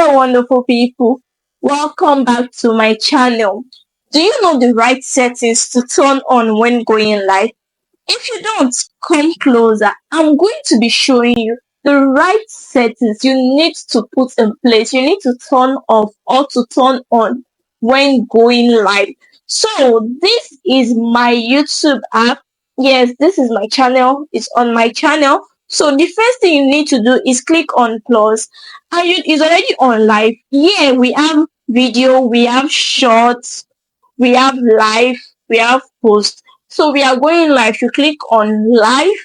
Hello, wonderful people. Welcome back to my channel. Do you know the right settings to turn on when going live? If you don't, come closer. I'm going to be showing you the right settings you need to put in place. You need to turn off or to turn on when going live. So, this is my YouTube app. Yes, this is my channel. It's on my channel. So, the first thing you need to do is click on plus, and it's already on live. Yeah, we have video, we have shorts, we have live, we have post. So we are going live. You click on live,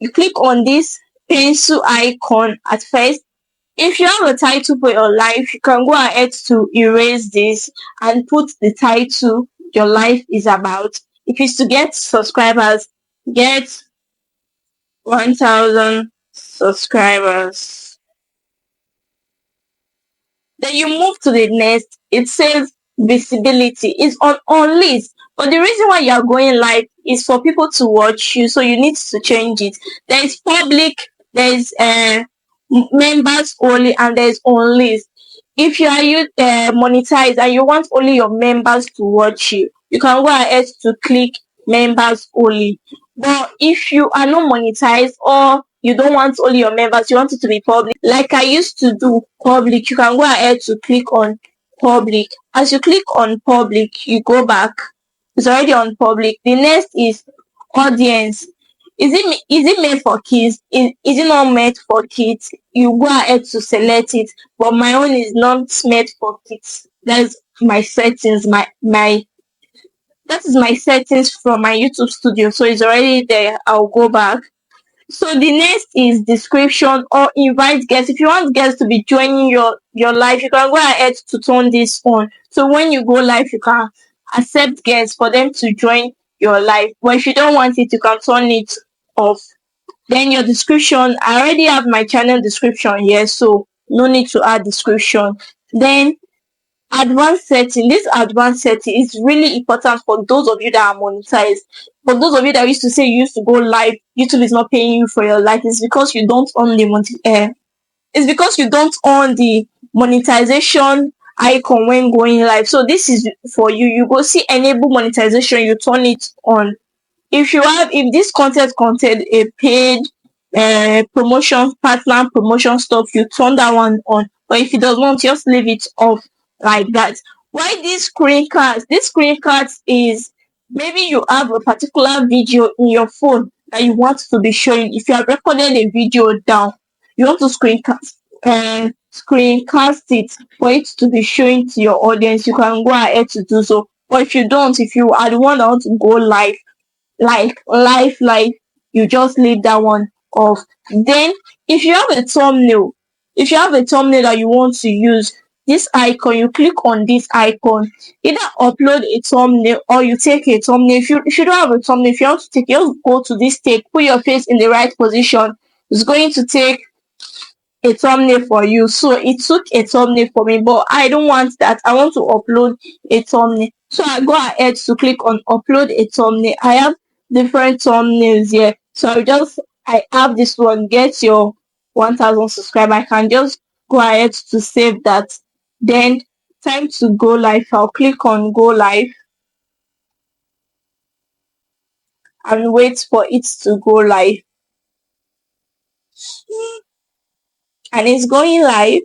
you click on this pencil icon at first. If you have a title for your live, you can go ahead to erase this and put the title your life is about. If it's to get subscribers, get 1000 subscribers. Then you move to the next. It says visibility. It's on list. But the reason why you are going live is for people to watch you, so you need to change it. There is public, there is members only, and there is on list. If you are monetized and you want only your members to watch you, you can go ahead to click members only. But if you are not monetized or you don't want only your members, you want it to be public, like I used to do public, you can go ahead to click on public. As you click on public, you go back. It's already on public. The next is audience. Is it made for kids? Is it not made for kids? You go ahead to select it, but my own is not made for kids. That's my settings. That is my settings from my YouTube studio, so it's already there. I'll go back. So the next is description or invite guests. If you want guests to be joining your live, you can go ahead to turn this on. So when you go live, you can accept guests for them to join your live. But if you don't want it, you can turn it off. Then your description. I already have my channel description here, so no need to add description. Then advanced setting. This advanced setting is really important for those of you that are monetized. For those of you that used to say you used to go live, YouTube is not paying you for your life. It's because you don't own the it's because you don't own the monetization icon when going live. So this is for you. You go see enable monetization, you turn it on. If this content contained a paid promotion, partner promotion stuff, you turn that one on. But if it does not, just leave it off like that. Why these screencasts? This screencast is maybe you have a particular video in your phone that you want to be showing. If you have recorded a video down, you want to screencast it for it to be showing to your audience, you can go ahead to do so. But if you don't, if you are the one that want to go live, like live, you just leave that one off. Then if you have a thumbnail, that you want to use, this icon, you click on this icon, either upload a thumbnail or you take a thumbnail. If you don't have a thumbnail, if you want to take, just go to this take, put your face in the right position. It's going to take a thumbnail for you. So it took a thumbnail for me, but I don't want that. I want to upload a thumbnail. So I go ahead to click on upload a thumbnail. I have different thumbnails here. So I have this one, get your 1000 subscribers. I can just go ahead to save that. Then time to go live. I'll click on go live and wait for it to go live. And it's going live.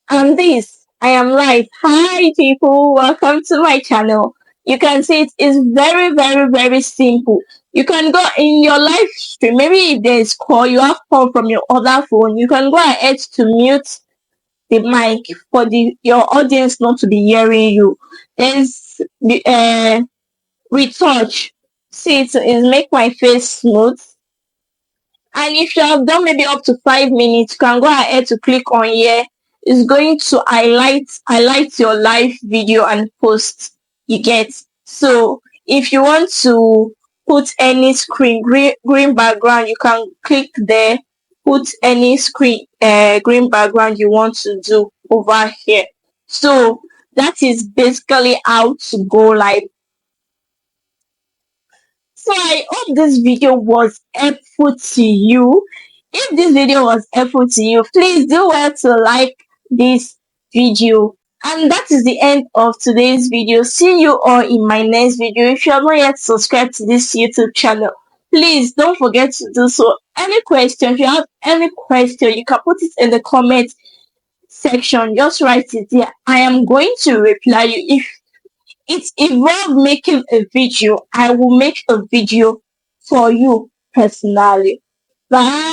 And this, I am live. Hi people, welcome to my channel. You can see it is very, very, very simple. You can go in your live stream. Maybe if there is call, you have call from your other phone. You can go ahead to mute the mic for your audience not to be hearing you. There's retouch. See, it is make my face smooth. And if you have done maybe up to 5 minutes, you can go ahead to click on here. It's going to highlight your live video and post you get. So if you want to put any green background, you can click there, put any green background you want to do over here. So that is basically how to go live. So I hope this video was helpful to you. If this video was helpful to you, please do well to like this video. And that is the end of today's video. See you all in my next video. If you have not yet subscribed to this YouTube channel, please don't forget to do so. Any question, if you have any question, you can put it in the comment section. Just write it there. I am going to reply you. If it involves making a video, I will make a video for you personally. Bye.